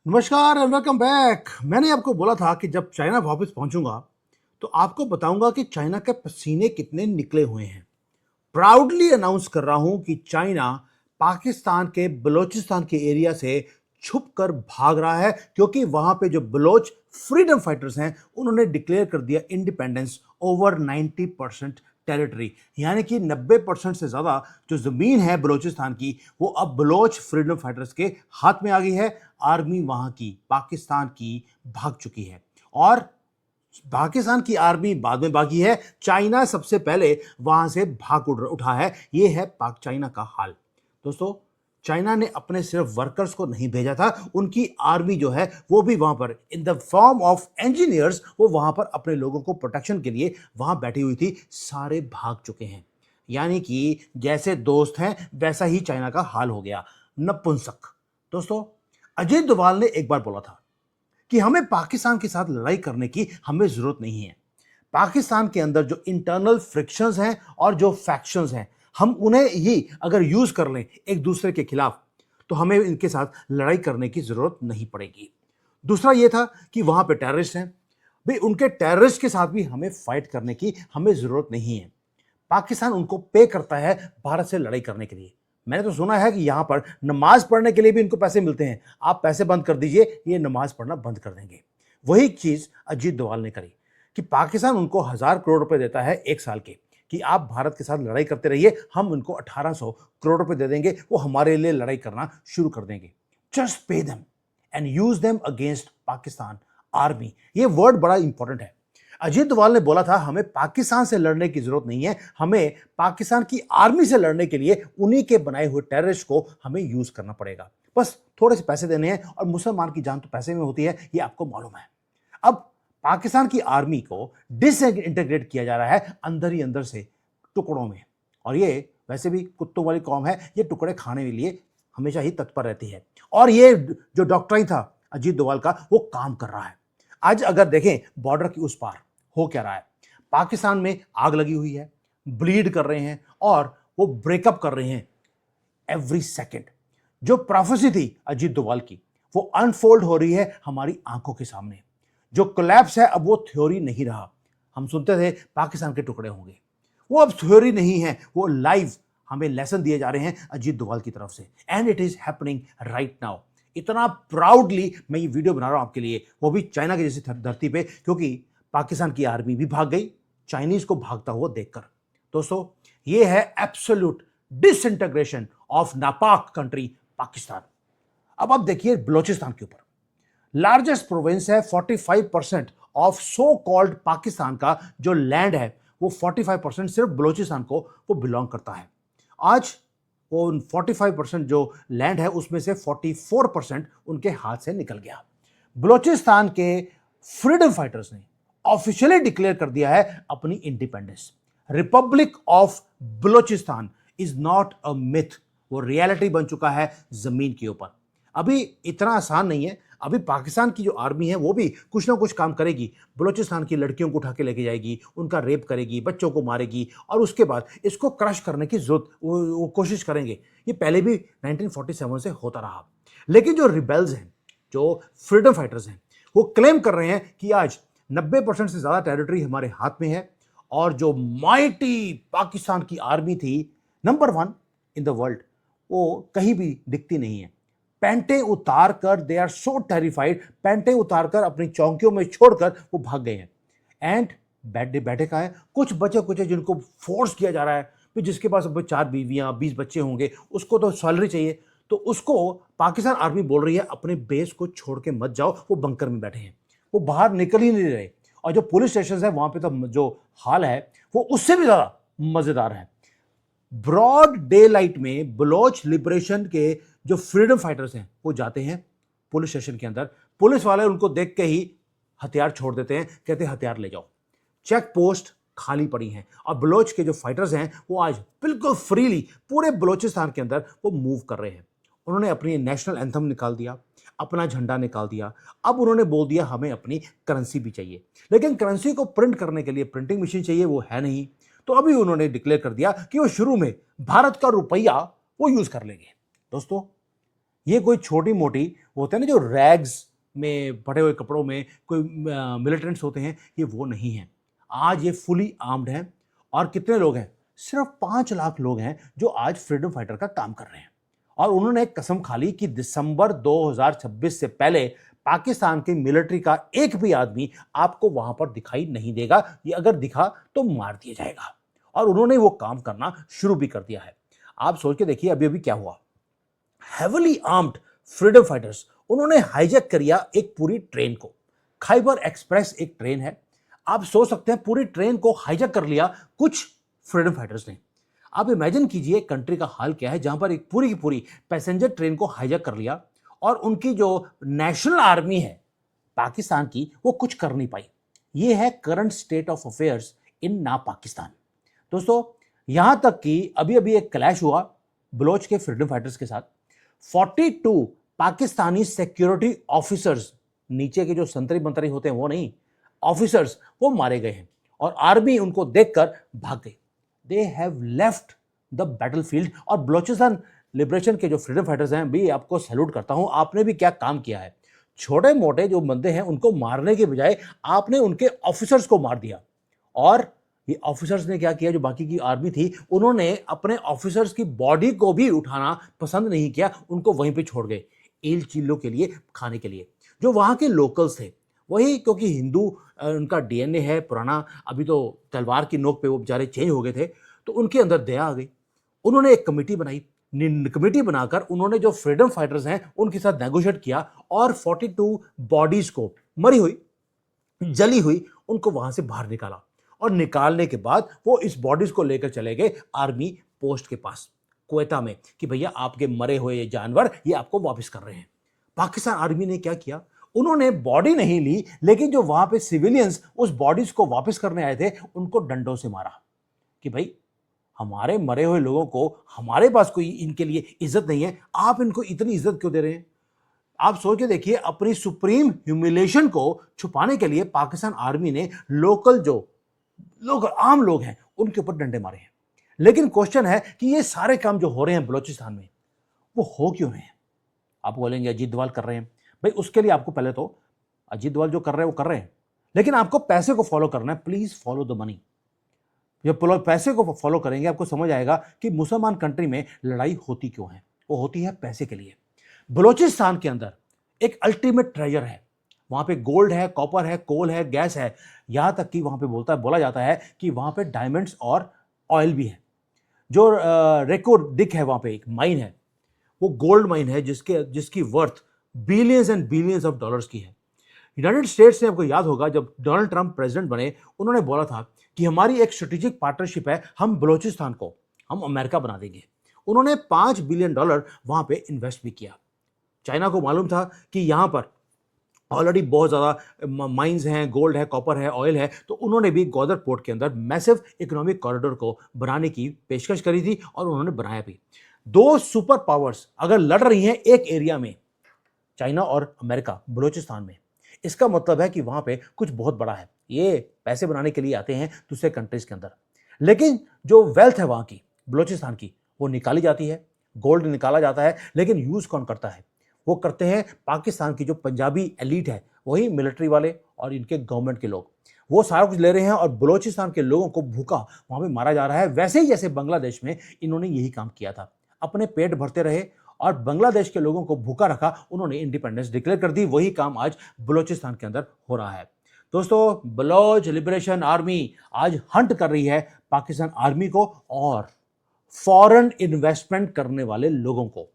नमस्कार and welcome back. मैंने आपको बोला था कि जब चाइना वापस पहुंचूंगा तो आपको बताऊंगा कि चाइना के पसीने कितने निकले हुए हैं। प्राउडली अनाउंस कर रहा हूं कि चाइना पाकिस्तान के बलूचिस्तान के एरिया से छुप कर भाग रहा है, क्योंकि वहां पे जो बलोच फ्रीडम फाइटर्स हैं उन्होंने डिक्लेयर कर दिया इंडिपेंडेंस ओवर 90% टेरिटरी, यानी कि 90% से ज्यादा जो जमीन है बलूचिस्तान की वो अब बलोच फ्रीडम फाइटर्स के हाथ में आ गई है। आर्मी वहां की पाकिस्तान की भाग चुकी है और पाकिस्तान की आर्मी बाद में भागी है। चाइना सबसे पहले वहां से भाग उठा है। यह है पाक चाइना का हाल। दोस्तों, चाइना ने अपने सिर्फ वर्कर्स को नहीं भेजा था, उनकी आर्मी जो है वो भी वहां पर in the form of engineers वो वहां पर अपने लोगों को प्रोटेक्शन के लिए वहां बैठी हुई थी। सारे भाग चुके हैं, यानी कि जैसे दोस्त हैं वैसा ही चाइना का हाल हो गया। नपुंसक। दोस्तों, अजय डोभाल ने एक बार बोला था कि हमें पाकिस्तान के साथ लड़ाई करने की हमें जरूरत नहीं है। पाकिस्तान के अंदर जो इंटरनल फ्रिक्शंस हैं और जो फैक्शंस हैं, हम उन्हें ही अगर यूज कर लें एक दूसरे के खिलाफ तो हमें इनके साथ लड़ाई करने की जरूरत नहीं पड़ेगी। दूसरा यह था कि वहां पे टेररिस्ट हैं, भाई उनके टेररिस्ट के साथ भी हमें फाइट करने की हमें जरूरत नहीं है। पाकिस्तान उनको पे करता है भारत से लड़ाई करने के लिए। मैंने तो सुना है कि यहां पर नमाज पढ़ने के लिए भी इनको पैसे मिलते हैं। आप पैसे बंद कर दीजिए, ये नमाज पढ़ना बंद कर देंगे। वही चीज अजीत डोभाल ने करी कि पाकिस्तान उनको 1,000 करोड़ रुपए देता है एक साल के, कि आप भारत के साथ लड़ाई करते रहिए, हम उनको 1,800 करोड़ रुपए दे देंगे, वो हमारे लिए लड़ाई करना शुरू कर देंगे। Just pay them and use them against Pakistan army. ये वर्ड बड़ा इंपॉर्टेंट है। अजीत डोभाल ने बोला था हमें पाकिस्तान से लड़ने की जरूरत नहीं है, हमें पाकिस्तान की आर्मी से लड़ने के लिए उन्हीं के बनाए हुए टेररिस्ट को हमें यूज करना पड़ेगा। बस थोड़े से पैसे देने हैं, और मुसलमान की जान तो पैसे में होती है, ये आपको मालूम है। अब पाकिस्तान की आर्मी को डिसइंटीग्रेट किया जा रहा है अंदर ही अंदर से, टुकड़ों में। और ये वैसे भी कुत्तों वाली कौम है, ये टुकड़े खाने के लिए हमेशा ही तत्पर रहती है। और ये जो डॉक्ट्राइन था अजीत डोभाल का वो काम कर रहा है। आज अगर देखें बॉर्डर की उस पार हो क्या रहा है, पाकिस्तान में आग लगी हुई है, ब्लीड कर रहे हैं और वो ब्रेकअप कर रहे हैं एवरी सेकेंड। जो प्रोफेसी थी अजीत डोभाल की वो अनफोल्ड हो रही है हमारी आंखों के सामने। जो कोलैप्स है अब वो थ्योरी नहीं रहा। हम सुनते थे पाकिस्तान के टुकड़े होंगे, वो अब थ्योरी नहीं है, वो लाइव हमें लेसन दिए जा रहे हैं अजीत डोभाल की तरफ से। And it is happening right now. इतना प्राउडली मैं ये वीडियो बना रहा हूं आपके लिए, वो भी चाइना की जैसी धरती पे, क्योंकि पाकिस्तान की आर्मी भी भाग गई चाइनीज को भागता हुआ देखकर। दोस्तों, ये है एब्सोल्यूट डिसइंटीग्रेशन ऑफ नापाक कंट्री पाकिस्तान। अब आप देखिए बलोचिस्तान के ऊपर, लार्जेस्ट प्रोविंस है, 45% ऑफ सो कॉल्ड पाकिस्तान का जो लैंड है वो 45% सिर्फ बलोचिस्तान को वो बिलोंग करता है। आज वो 45% जो लैंड है उसमें से 44% उनके हाथ से निकल गया। बलोचिस्तान के फ्रीडम फाइटर्स ने ऑफिशियली डिक्लेयर कर दिया है अपनी independence. Republic of Balochistan is not a myth, वो रियलिटी बन चुका है जमीन के ऊपर। अभी इतना आसान नहीं है, अभी पाकिस्तान की जो आर्मी है वो भी कुछ ना कुछ काम करेगी। बलूचिस्तान की लड़कियों को उठा के लेके जाएगी, उनका रेप करेगी, बच्चों को मारेगी, और उसके बाद इसको क्रश करने की जरूरत वो कोशिश करेंगे। ये पहले भी 1947 से होता रहा। लेकिन जो रिबेल्स हैं, जो फ्रीडम फाइटर्स हैं, वो क्लेम कर रहे हैं कि आज 90% से ज्यादा टेरिटरी हमारे हाथ में है। और जो माइटी पाकिस्तान की आर्मी थी, नंबर 1 इन द वर्ल्ड, वो कहीं भी दिखती नहीं है। पैंटे उतार कर, दे आर सो टेरिफाइड, पैंटे उतार कर अपनी चौकियों में छोड़कर वो भाग गए हैं। एंड बैठे बैठे कहा है, कुछ बचे कुछ जिनको फोर्स किया जा रहा है, फिर जिसके पास अब 4 बीवियां 20 बच्चे होंगे, उसको तो सैलरी चाहिए, तो उसको पाकिस्तान आर्मी बोल रही है अपने बेस को छोड़ के मत जाओ, वो बंकर में बैठे हैं, वो बाहर निकल ही नहीं रहे। और जो पुलिस स्टेशन है वहां पे तो जो हाल है वो उससे भी ज्यादा मजेदार है। ब्रॉड डे लाइट में बलोच लिबरेशन के जो फ्रीडम फाइटर्स हैं वो जाते हैं पुलिस स्टेशन के अंदर, पुलिस वाले उनको देख के ही हथियार छोड़ देते हैं, कहते हैं हथियार ले जाओ। चेक पोस्ट खाली पड़ी हैं और बलोच के जो फाइटर्स हैं वो आज बिल्कुल फ्रीली पूरे बलोचिस्तान के अंदर वो मूव कर रहे हैं। उन्होंने अपनी नेशनल एंथम निकाल दिया, अपना झंडा निकाल दिया। अब उन्होंने बोल दिया हमें अपनी करेंसी भी चाहिए, लेकिन करेंसी को प्रिंट करने के लिए प्रिंटिंग मशीन चाहिए, वो है नहीं। तो अभी उन्होंने डिक्लेयर कर दिया कि वो शुरू में भारत का रुपया वो यूज कर लेंगे। दोस्तों, ये कोई छोटी मोटी होते हैं ना जो रैग्स में फटे हुए कपड़ों में कोई मिलिटेंट्स होते हैं, ये वो नहीं है। आज ये फुली आर्म्ड हैं। और कितने लोग हैं? सिर्फ 5 लाख लोग हैं जो आज फ्रीडम फाइटर का काम कर रहे हैं। और उन्होंने एक कसम खा ली कि दिसंबर 2026 से पहले पाकिस्तान की मिलिट्री का एक भी आदमी आपको वहां पर दिखाई नहीं देगा। ये अगर दिखा तो मार दिया जाएगा। और उन्होंने वो काम करना शुरू भी कर दिया है। आप सोच के देखिए अभी अभी क्या हुआ। हेवली आर्म्ड फ्रीडम फाइटर्स उन्होंने हाईजैक कर लिया एक पूरी ट्रेन को। खैबर एक्सप्रेस एक ट्रेन है। आप सोच सकते हैं पूरी ट्रेन को हाईजैक कर लिया कुछ फ्रीडम फाइटर्स ने। आप इमेजिन कीजिए कंट्री का हाल क्या है जहां पर एक पूरी की पूरी पैसेंजर ट्रेन को हाईजैक कर लिया और उनकी जो नेशनल आर्मी है पाकिस्तान की वो कुछ कर नहीं पाई। ये है current state of affairs in ना पाकिस्तान। दोस्तों, यहां तक कि अभी अभी एक क्लैश हुआ बलोच के फ्रीडम फाइटर्स के साथ। 42 पाकिस्तानी सिक्योरिटी ऑफिसर्स, नीचे के जो संतरी मंतरी होते हैं वो नहीं, ऑफिसर्स, वो मारे गए हैं और आर्मी उनको देखकर भाग गई। They have left the battlefield. और बलोचिस्तान लिबरेशन के जो फ्रीडम फाइटर्स हैं भी, आपको सैल्यूट करता हूं, आपने भी क्या काम किया है। छोटे मोटे जो बंदे हैं उनको मारने के बजाय आपने उनके ऑफिसर्स को मार दिया। और ये ऑफिसर्स ने क्या किया, जो बाकी की आर्मी थी उन्होंने अपने ऑफिसर्स की बॉडी को भी उठाना पसंद नहीं किया, उनको वहीं पे छोड़ गए ईल चिल्लों के लिए, खाने के लिए। जो वहां के लोकल्स थे वही, क्योंकि हिंदू उनका डीएनए है पुराना, अभी तो तलवार की नोक पे वो बेचारे चेंज हो गए थे, तो उनके अंदर दया आ गई। उन्होंने एक कमेटी बनाई। कमेटी बनाकर उन्होंने जो फ्रीडम फाइटर्स हैं उनके साथ नेगोशिएट किया और 42 बॉडीज को, मरी हुई जली हुई, उनको वहां से बाहर निकाला। और निकालने के बाद वो इस बॉडीज को लेकर चले गए आर्मी पोस्ट के पास क्वेटा में कि भैया आपके मरे हुए ये जानवर ये आपको वापस कर रहे हैं। पाकिस्तान आर्मी ने क्या किया, उन्होंने बॉडी नहीं ली, लेकिन जो वहां पे सिविलियंस उस बॉडीज को वापस करने आए थे उनको डंडों से मारा कि भाई हमारे मरे हुए लोगों को, हमारे पास कोई इनके लिए इज्जत नहीं है, आप इनको इतनी इज्जत क्यों दे रहे हैं। आप सोच के देखिए, अपनी सुप्रीम ह्यूमिलेशन को छुपाने के लिए पाकिस्तान आर्मी ने लोकल जो लोग आम लोग हैं उनके ऊपर डंडे मारे हैं। लेकिन क्वेश्चन है कि ये सारे काम जो हो रहे हैं बलूचिस्तान में वो हो क्यों रहे हैं। आप बोलेंगे अजीत डोभाल कर रहे हैं। भाई उसके लिए आपको पहले तो अजीत डोभाल जो कर रहे हैं वो कर रहे हैं, लेकिन आपको पैसे को फॉलो करना है। Please follow the money. जब पैसे को फॉलो करेंगे आपको समझ आएगा कि मुसलमान कंट्री में लड़ाई होती क्यों है। वो होती है पैसे के लिए। बलूचिस्तान के अंदर एक अल्टीमेट ट्रेजर है। वहां पे गोल्ड है, कॉपर है, कोल है, गैस है, यहां तक कि वहां पे बोला जाता है कि वहां पे डायमंड्स और ऑयल भी है। जो रेको डिक है, वहां पे एक माइन है, वो गोल्ड माइन है जिसकी worth billions and billions of dollars की है। यूनाइटेड स्टेट्स ने, आपको याद होगा जब डोनाल्ड ट्रंप प्रेसिडेंट बने, उन्होंने बोला था कि हमारी एक स्ट्रेटेजिक पार्टनरशिप है, हम बलूचिस्तान को हम अमेरिका बना देंगे। उन्होंने $5 बिलियन वहां पे इन्वेस्ट भी किया। चाइना को मालूम था कि यहां पर ऑलरेडी बहुत ज़्यादा माइंस हैं, गोल्ड है, कॉपर है, ऑयल है, तो उन्होंने भी ग्वादर पोर्ट के अंदर मैसिव इकोनॉमिक कॉरिडोर को बनाने की पेशकश करी थी और उन्होंने बनाया भी। दो सुपर पावर्स अगर लड़ रही हैं एक एरिया में, चाइना और अमेरिका बलूचिस्तान में, इसका मतलब है कि वहां पे कुछ बहुत बड़ा है। ये पैसे बनाने के लिए आते हैं दूसरे कंट्रीज के अंदर, लेकिन जो वेल्थ है वहां की, बलूचिस्तान की, वो निकाली जाती है, गोल्ड निकाला जाता है, लेकिन यूज कौन करता है? वो करते हैं पाकिस्तान की जो पंजाबी एलीट है, वही मिलिट्री वाले और इनके गवर्नमेंट के लोग। वो सारा कुछ ले रहे हैं और बलूचिस्तान के लोगों को भूखा वहां पे मारा जा रहा है। वैसे ही जैसे बांग्लादेश में इन्होंने यही काम किया था, अपने पेट भरते रहे और बांग्लादेश के लोगों को भूखा रखा, उन्होंने इंडिपेंडेंस डिक्लेयर कर दी। वही काम आज बलूचिस्तान के अंदर हो रहा है। दोस्तों, बलोच लिबरेशन आर्मी आज हंट कर रही है पाकिस्तान आर्मी को और फॉरेन इन्वेस्टमेंट करने वाले लोगों को।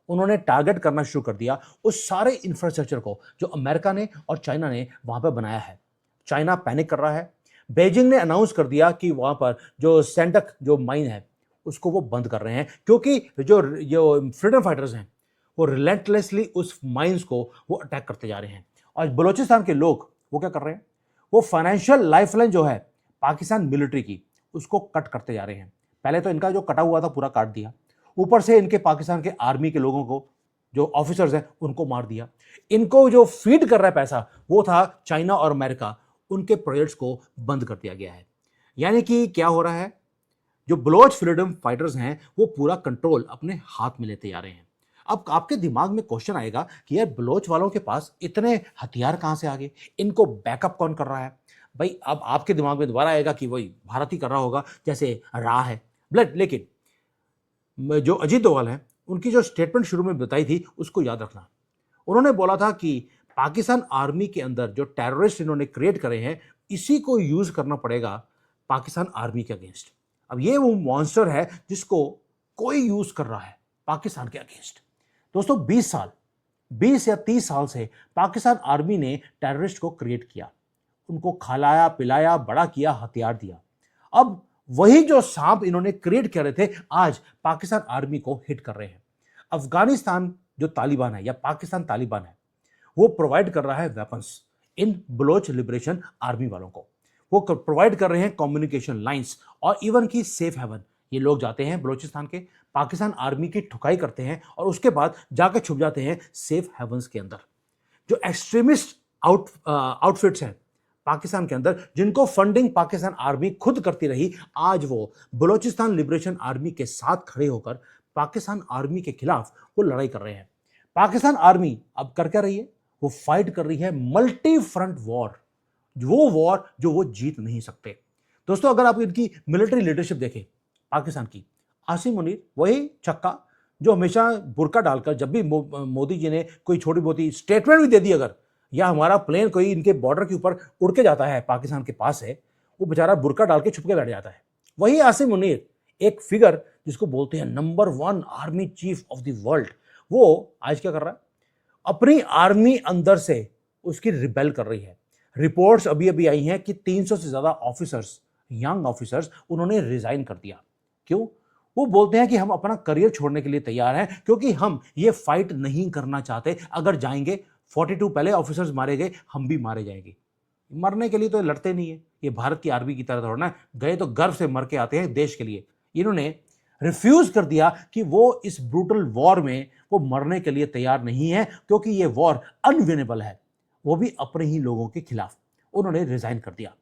उन्होंने टारगेट करना शुरू कर दिया उस सारे इंफ्रास्ट्रक्चर को जो अमेरिका ने और चाइना ने वहां पर बनाया है। चाइना पैनिक कर रहा है। बेजिंग ने अनाउंस कर दिया कि वहां पर जो सेंडक जो माइन है उसको वो बंद कर रहे हैं, क्योंकि जो फ्रीडम फाइटर्स हैं वो रिलेंटलेसली उस माइंस को वो अटैक करते जा रहे हैं। और बलूचिस्तान के लोग वो क्या कर रहे हैं, वो फाइनेंशियल लाइफलाइन जो है पाकिस्तान मिलिट्री की, उसको कट करते जा रहे हैं। पहले तो इनका जो कटा हुआ था पूरा काट दिया, ऊपर से इनके पाकिस्तान के आर्मी के लोगों को, जो ऑफिसर्स हैं, उनको मार दिया। इनको जो फीड कर रहा है पैसा वो था चाइना और अमेरिका, उनके प्रोजेक्ट्स को बंद कर दिया गया है। यानी कि क्या हो रहा है, जो बलोच फ्रीडम फाइटर्स हैं वो पूरा कंट्रोल अपने हाथ में लेते जा रहे हैं। अब आपके दिमाग में क्वेश्चन आएगा कि यार बलोच वालों के पास इतने हथियार कहाँ से आ गए, इनको बैकअप कौन कर रहा है। भाई अब आपके दिमाग में दोबारा आएगा कि वही भारत ही कर रहा होगा, जैसे रहा है ब्लड। लेकिन जो अजीत डोभाल हैं, उनकी जो स्टेटमेंट शुरू में बताई थी उसको याद रखना। उन्होंने बोला था कि पाकिस्तान आर्मी के अंदर जो टेररिस्ट इन्होंने क्रिएट करे हैं, इसी को यूज करना पड़ेगा पाकिस्तान आर्मी के अगेंस्ट। अब ये वो मॉन्स्टर है जिसको कोई यूज कर रहा है पाकिस्तान के अगेंस्ट। दोस्तों 20 साल, 20 या 30 साल से पाकिस्तान आर्मी ने टेररिस्ट को क्रिएट किया, उनको खिलाया पिलाया बड़ा किया, हथियार दिया। अब वही जो सांप इन्होंने क्रिएट करे थे आज पाकिस्तान आर्मी को हिट कर रहे हैं। अफगानिस्तान जो तालिबान है या पाकिस्तान तालिबान है, वो प्रोवाइड कर रहा है weapons in Baloch Liberation Army वालों को। वो प्रोवाइड कर रहे हैं कम्युनिकेशन लाइंस और इवन की सेफ हेवन। ये लोग जाते हैं बलोचिस्तान के, पाकिस्तान आर्मी की ठुकाई करते हैं और उसके बाद जाकर छुप जाते हैं सेफ हेवन्स के अंदर। जो एक्सट्रीमिस्ट आउटफिट्स हैं पाकिस्तान के अंदर, जिनको फंडिंग पाकिस्तान आर्मी खुद करती रही, आज वो बलोचिस्तान लिबरेशन आर्मी के साथ खड़े होकर पाकिस्तान आर्मी के खिलाफ वो लड़ाई कर रहे हैं। पाकिस्तान आर्मी अब कर क्या रही है, वो फाइट कर रही है मल्टी फ्रंट वॉर, वो वॉर जो वो जीत नहीं सकते। दोस्तों अगर आप इनकी मिलिट्री लीडरशिप देखें पाकिस्तान की, आसिम मुनीर वही छक्का जो हमेशा बुर्का डालकर, जब भी मोदी जी ने कोई छोटी मोटी स्टेटमेंट भी दे दी अगर, या हमारा प्लेन कोई इनके बॉर्डर के ऊपर उड़ के जाता है पाकिस्तान के पास है, वो बेचारा बुर्का डाल के छुप के बैठ जाता है। वही आसिम मुनीर, एक फिगर जिसको बोलते हैं number 1 army chief of the world, वो आज क्या कर रहा है, अपनी आर्मी अंदर से उसकी रिबेल कर रही है। रिपोर्ट्स अभी अभी आई हैं कि 300 से ज्यादा ऑफिसर्स, यंग ऑफिसर्स, उन्होंने रिजाइन कर दिया। क्यों? वो बोलते हैं कि हम अपना करियर छोड़ने के लिए तैयार हैं, क्योंकि हम ये फाइट नहीं करना चाहते। अगर जाएंगे 42 पहले ऑफिसर्स मारे गए, हम भी मारे जाएंगे। मरने के लिए तो लड़ते नहीं है, ये भारत की आर्मी की तरह थोड़ा ना, गए तो गर्व से मर के आते हैं देश के लिए। इन्होंने रिफ्यूज कर दिया कि वो इस ब्रूटल वॉर में वो मरने के लिए तैयार नहीं है, क्योंकि ये वॉर अनविनेबल है, वो भी अपने ही लोगों के खिलाफ। उन्होंने रिजाइन कर दिया।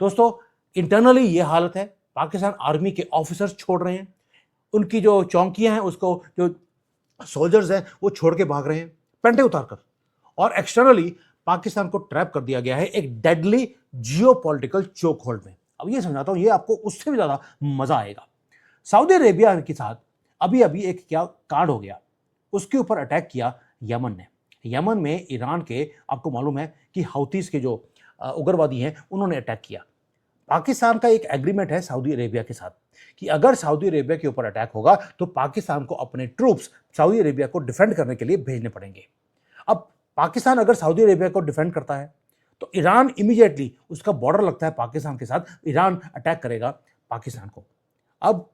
दोस्तों इंटरनली ये हालत है, पाकिस्तान आर्मी के ऑफिसर्स छोड़ रहे हैं, उनकी जो चौकियां हैं उसको, जो सोल्जर्स हैं वो छोड़ के भाग रहे हैं पेंटे उतारकर। और एक्सटर्नली पाकिस्तान को ट्रैप कर दिया गया है एक डेडली जियोपॉलिटिकल चोक होल्ड में। अब ये समझाता हूं, ये आपको उससे भी ज्यादा मजा आएगा। सऊदी अरेबिया के साथ अभी अभी एक क्या कांड हो गया, उसके ऊपर अटैक किया यमन ने। यमन में ईरान के, आपको मालूम है कि हौतीस के जो उग्रवादी हैं उन्होंने अटैक किया। पाकिस्तान का एक एग्रीमेंट है सऊदी अरेबिया के साथ कि अगर सऊदी अरेबिया के ऊपर अटैक होगा तो पाकिस्तान को अपने ट्रूप्स सऊदी अरेबिया को डिफेंड करने के लिए भेजने पड़ेंगे। अब पाकिस्तान अगर सऊदी अरेबिया को डिफेंड करता है तो ईरान इमीडिएटली, उसका बॉर्डर लगता है पाकिस्तान के साथ, ईरान अटैक करेगा पाकिस्तान को। अब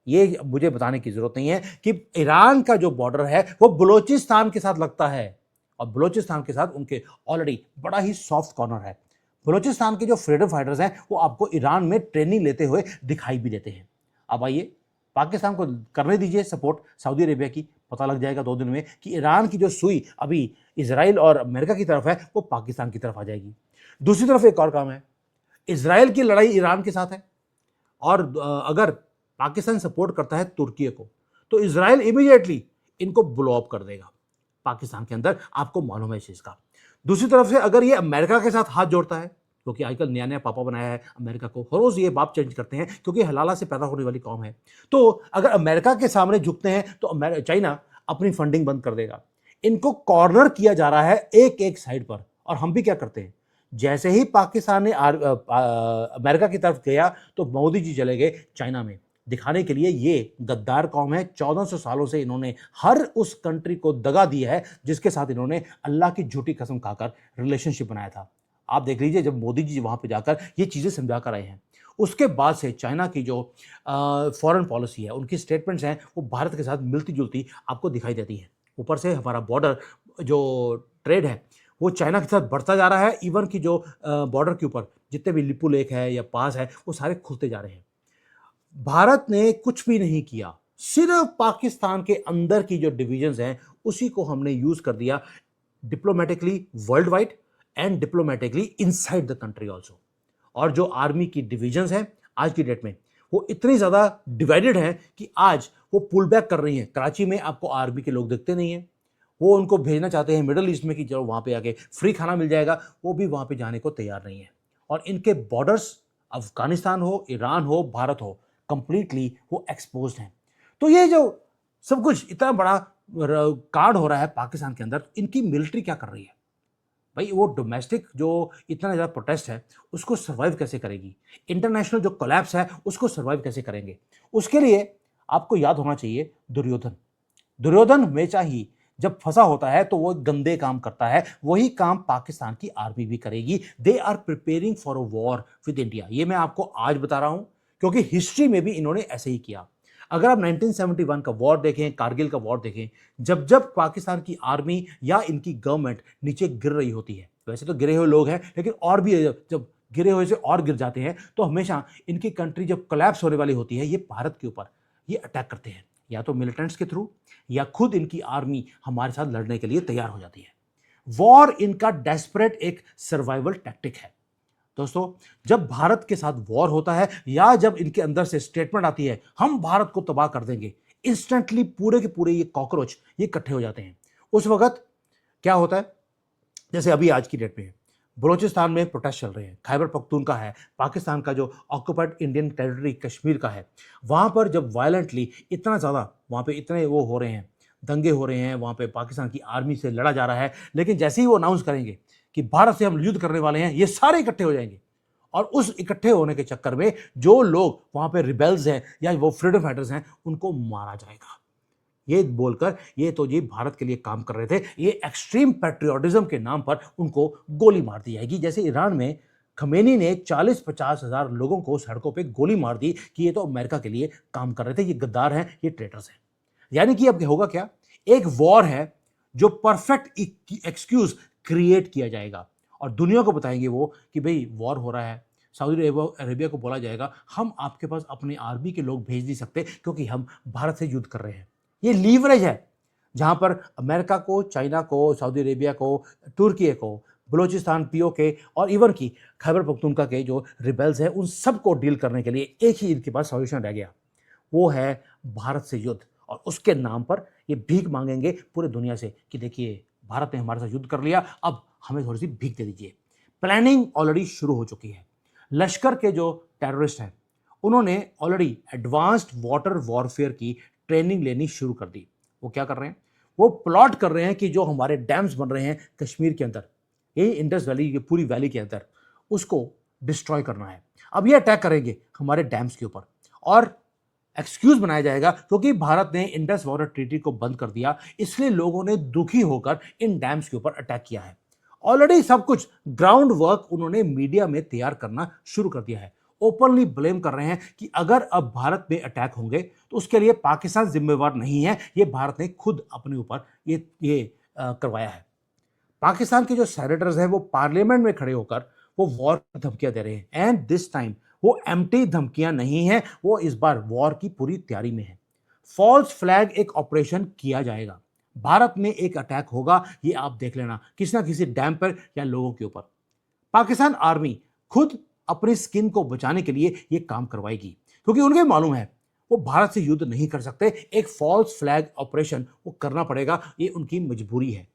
ये मुझे बताने की जरूरत नहीं है कि ईरान का जो बॉर्डर है वो बलोचिस्तान के साथ लगता है, और बलोचिस्तान के साथ उनके ऑलरेडी बड़ा ही सॉफ्ट कॉर्नर है। बलोचिस्तान के जो फ्रीडम फाइटर्स हैं वो आपको ईरान में ट्रेनिंग लेते हुए दिखाई भी देते हैं। अब आइए पाकिस्तान को करने दीजिए सपोर्ट सऊदी अरेबिया की, पता लग जाएगा 2 दिन में कि ईरान की जो सुई अभी इजराइल और अमेरिका की तरफ है वो पाकिस्तान की तरफ आ जाएगी। दूसरी तरफ एक और काम है, इजराइल की लड़ाई ईरान के साथ है, और अगर पाकिस्तान सपोर्ट करता है तुर्की को तो इजराइल इमीडिएटली इनको ब्लो अप कर देगा पाकिस्तान के अंदर, आपको मालूम है इस चीज का। दूसरी तरफ से अगर ये अमेरिका के साथ हाथ जोड़ता है, क्योंकि आजकल नया नया पापा बनाया है अमेरिका को, हर रोज ये बाप चेंज करते हैं क्योंकि हलाला से पैदा होने वाली कौम है, तो अगर अमेरिका के सामने झुकते हैं तो चाइना अपनी फंडिंग बंद कर देगा। इनको कॉर्नर किया जा रहा है एक एक साइड पर। और हम भी क्या करते हैं, जैसे ही पाकिस्तान ने अमेरिका की तरफ गया तो मोदी जी चले गए चाइना में, दिखाने के लिए ये गद्दार कौम है। 1400 सालों से इन्होंने हर उस कंट्री को दगा दिया है जिसके साथ इन्होंने अल्लाह की झूठी कसम खाकर रिलेशनशिप बनाया था। आप देख लीजिए, जब मोदी जी वहां पे जाकर ये चीजें समझा कर आए हैं, उसके बाद से चाइना की जो फॉरेन पॉलिसी है, उनकी स्टेटमेंट्स हैं, वो भारत के साथ मिलती जुलती आपको दिखाई देती हैं। ऊपर से हमारा बॉर्डर जो ट्रेड है वो चाइना के साथ बढ़ता जा रहा है। इवन की जो बॉर्डर के ऊपर जितने भी लिपू लेक है या पास है वो सारे खुलते जा रहे हैं। भारत ने कुछ भी नहीं किया, सिर्फ पाकिस्तान के अंदर की जो डिविजन्स हैं उसी को हमने यूज कर दिया diplomatically world wide and diplomatically inside the country also. और जो आर्मी की डिविजन्स हैं आज की डेट में, वो इतनी ज़्यादा डिवाइडेड है कि आज वो पुल बैक कर रही हैं। कराची में आपको आर्मी के लोग दिखते नहीं हैं। वो उनको भेजना चाहते हैं मिडल ईस्ट में कि चलो वहाँ पे आके फ्री खाना मिल जाएगा, वो भी वहाँ पे जाने को तैयार नहीं है। और इनके बॉर्डर्स अफ़गानिस्तान हो, ईरान हो, भारत हो, कंप्लीटली वो एक्सपोज़्ड हैं। तो ये जो सब कुछ इतना बड़ा कांड हो रहा है पाकिस्तान के अंदर, इनकी मिलिट्री क्या कर रही है? भाई वो डोमेस्टिक जो इतना ज़्यादा प्रोटेस्ट है, उसको सर्वाइव कैसे करेगी? इंटरनेशनल जो कोलैप्स है, उसको सर्वाइव कैसे करेंगे? उसके लिए आपको याद होना चाहिए दुर्योधन। दुर्योधन हमेशा ही जब फंसा होता है तो वो गंदे काम करता है। वही काम पाकिस्तान की आर्मी भी करेगी। They are preparing for a war with India. ये मैं आपको आज बता रहा हूं क्योंकि हिस्ट्री में भी इन्होंने ऐसे ही किया। अगर आप 1971 का वॉर देखें, कारगिल का वॉर देखें, जब जब पाकिस्तान की आर्मी या इनकी गवर्नमेंट नीचे गिर रही होती है, वैसे तो गिरे हुए लोग हैं लेकिन और भी जब गिरे हुए से और गिर जाते हैं, तो हमेशा इनकी कंट्री जब कोलैप्स होने वाली होती है, ये भारत के ऊपर ये अटैक करते हैं, या तो मिलिटेंट्स के थ्रू या खुद इनकी आर्मी हमारे साथ लड़ने के लिए तैयार हो जाती है। वॉर इनका डेस्परेट एक सर्वाइवल टैक्टिक है। दोस्तों, जब भारत के साथ वॉर होता है या जब इनके अंदर से स्टेटमेंट आती है हम भारत को तबाह कर देंगे, इंस्टेंटली पूरे के पूरे ये कॉकरोच ये इकट्ठे हो जाते हैं। उस वक्त क्या होता है, जैसे अभी आज की डेट में बलूचिस्तान में प्रोटेस्ट चल रहे हैं, खैबर पख्तूनख्वा है, पाकिस्तान का जो ऑक्युपाइड इंडियन टेरिटरी कश्मीर का है, वहाँ पर जब वायलेंटली इतना ज़्यादा वहाँ पे इतने वो हो रहे हैं, दंगे हो रहे हैं, वहाँ पे पाकिस्तान की आर्मी से लड़ा जा रहा है, लेकिन जैसे ही वो अनाउंस करेंगे कि भारत से हम युद्ध करने वाले हैं, ये सारे इकट्ठे हो जाएंगे। और उस इकट्ठे होने के चक्कर में जो लोग वहाँ पे रिबेल्स हैं या वो फ्रीडम फाइटर्स हैं, उनको मारा जाएगा। ये बोलकर ये तो जी भारत के लिए काम कर रहे थे, ये एक्सट्रीम पैट्रियोटिज्म के नाम पर उनको गोली मार दी जाएगी। जैसे ईरान में खमेनी ने 40-50 हज़ार लोगों को सड़कों पे गोली मार दी कि ये तो अमेरिका के लिए काम कर रहे थे, ये गद्दार हैं, ये ट्रेटर्स हैं। यानी कि अब होगा क्या, एक वॉर है जो परफेक्ट एक्सक्यूज क्रिएट किया जाएगा और दुनिया को बताएंगे वो कि भाई वॉर हो रहा है। सऊदी अरेबिया को बोला जाएगा हम आपके पास अपनी आर्मी के लोग भेज नहीं सकते क्योंकि हम भारत से युद्ध कर रहे हैं। ये लीवरेज है जहां पर अमेरिका को, चाइना को, सऊदी अरेबिया को, तुर्की को, बलूचिस्तान पीओके और इवन की खैबर पख्तूनख्वा के जो रिबेल्स हैं उन सब को डील करने के लिए एक ही इनके पास सॉल्यूशन रह गया, वो है भारत से युद्ध। और उसके नाम पर ये भीख मांगेंगे पूरे दुनिया से कि देखिए भारत ने हमारे साथ युद्ध कर लिया, अब हमें थोड़ी सी भीख दे दीजिए। प्लानिंग ऑलरेडी शुरू हो चुकी है। लश्कर के जो टेररिस्ट हैं उन्होंने ऑलरेडी एडवांस्ड वाटर वॉरफेयर की ट्रेनिंग लेनी शुरू कर दी। वो क्या कर रहे हैं, वो प्लॉट कर रहे हैं कि जो हमारे डैम्स बन रहे हैं कश्मीर के अंदर, यही इंडस वैली, ये पूरी वैली के अंदर, उसको डिस्ट्रॉय करना है। अब ये अटैक करेंगे हमारे डैम्स के ऊपर और एक्सक्यूज बनाया जाएगा क्योंकि भारत ने इंडस वाटर ट्रीटी को बंद कर दिया, इसलिए लोगों ने दुखी होकर इन डैम्स के ऊपर अटैक किया है। ऑलरेडी सब कुछ ग्राउंड वर्क उन्होंने मीडिया में तैयार करना शुरू कर दिया है। ओपनली ब्लेम कर रहे हैं कि अगर अब भारत पे अटैक होंगे तो उसके लिए पाकिस्तान जिम्मेवार नहीं है, ये भारत ने खुद अपने ऊपर ये करवाया है। पाकिस्तान के जो सेनेटर्स हैं वो पार्लियामेंट में खड़े होकर वो वॉर की धमकियां दे रहे हैं एंड दिस टाइम वो एम्प्टी धमकियां नहीं है, वो इस बार वॉर की पूरी तैयारी में है। फॉल्स फ्लैग एक ऑपरेशन किया जाएगा, भारत में एक अटैक होगा, ये आप देख लेना, किसी ना किसी डैम पर या लोगों के ऊपर। पाकिस्तान आर्मी खुद अपनी स्किन को बचाने के लिए ये काम करवाएगी क्योंकि उन्हें मालूम है वो भारत से युद्ध नहीं कर सकते, एक फॉल्स फ्लैग ऑपरेशन वो करना पड़ेगा, ये उनकी मजबूरी है।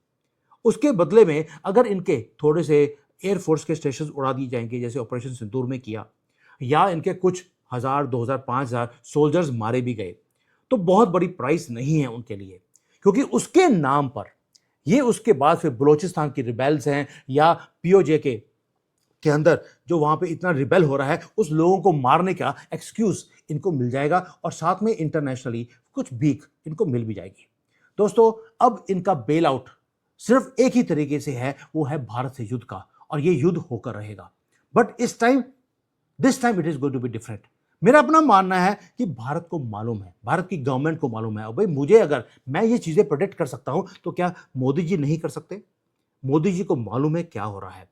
उसके बदले में अगर इनके थोड़े से एयरफोर्स के स्टेशन उड़ा दिए जाएंगे जैसे ऑपरेशन सिंदूर में किया, या इनके कुछ 1000, 2000, 5000 सोल्जर्स मारे भी गए, तो बहुत बड़ी प्राइस नहीं है उनके लिए, क्योंकि उसके नाम पर ये उसके बाद फिर बलूचिस्तान की रिबेल्स हैं या पीओजे के अंदर जो वहां पे इतना रिबेल हो रहा है, उस लोगों को मारने का एक्सक्यूज इनको मिल जाएगा और साथ में इंटरनेशनली कुछ भीख इनको मिल भी जाएगी। दोस्तों, अब इनका बेल आउट सिर्फ एक ही तरीके से है, वो है भारत से युद्ध का, और ये युद्ध होकर रहेगा। But this time it is going to be different. मेरा अपना मानना है कि भारत को मालूम है, भारत की गवर्नमेंट को मालूम है, और भाई मुझे अगर मैं ये चीजें प्रोटेक्ट कर सकता हूं तो क्या मोदी जी नहीं कर सकते? मोदी जी को मालूम है क्या हो रहा है,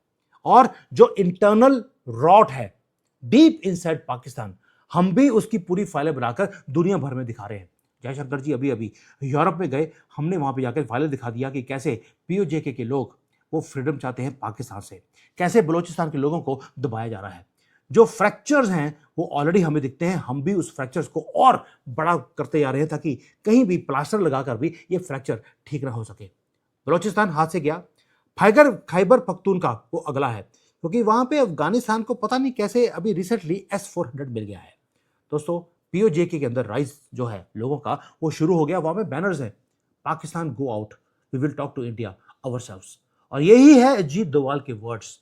और जो इंटरनल रॉट है डीप इनसाइड पाकिस्तान, हम भी उसकी पूरी फाइलें बनाकर दुनिया भर में दिखा रहे हैं। जयशंकर जी अभी अभी यूरोप में गए, हमने वहां पे जाकर फाइलें दिखा दिया कि कैसे पीओजेके के लोग वो फ्रीडम चाहते हैं पाकिस्तान से, कैसे बलूचिस्तान के लोगों को दबाया जा रहा है। जो फ्रैक्चर्स हैं वो ऑलरेडी हमें दिखते हैं, हम भी उस फ्रैक्चर्स को और बड़ा करते जा रहे हैं ताकि कहीं भी प्लास्टर लगाकर भी ये फ्रैक्चर ठीक ना हो सके। बलोचिस्तान हाथ से गया। खैबर खैबर पख्तूनख्वा वो अगला है, क्योंकि वहां पे अफगानिस्तान को पता नहीं कैसे अभी रिसेंटली S-400 मिल गया है। दोस्तों POJK के अंदर राइज जो है लोगों का वो शुरू हो गया। वहां पे बैनर्स हैं, Pakistan go out, we will talk to India ourselves. और यही है अजीत डोभाल के वर्ड्स।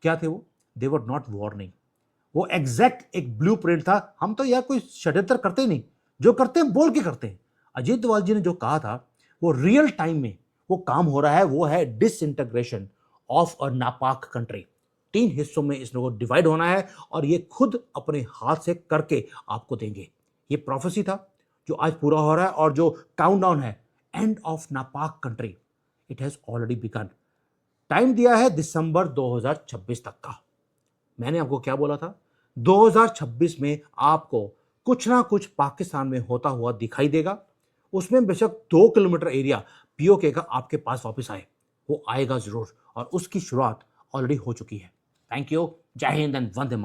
क्या थे वो? दे वर नॉट वार्निंग, वो एग्जैक्ट एक ब्लूप्रिंट था। हम तो यार कोई षड्यंत्र करते नहीं, जो करते हैं बोल के करते हैं। अजीत डोभाल जी ने जो कहा था वो रियल टाइम में वो काम हो रहा है, वो है डिसइंटीग्रेशन ऑफ अ नापाक कंट्री। 3 हिस्सों में इस लोगों को डिवाइड होना है और ये खुद अपने हाथ से करके आपको देंगे। ये प्रोफेसी था जो आज पूरा हो रहा है, और जो काउंटडाउन है एंड ऑफ नापाक country, it has already began. Time दिया है दिसंबर 2026 तक का। मैंने आपको क्या बोला था? 2026 में आपको कुछ ना कुछ पाकिस्तान में होता हुआ दिखाई देगा। उसमें बेशक 2 किलोमीटर एरिया POK का आपके पास वापस आए, वो आएगा जरूर, और उसकी शुरुआत ऑलरेडी हो चुकी है। Thank you. जय हिंद एंड वंदे मातरम।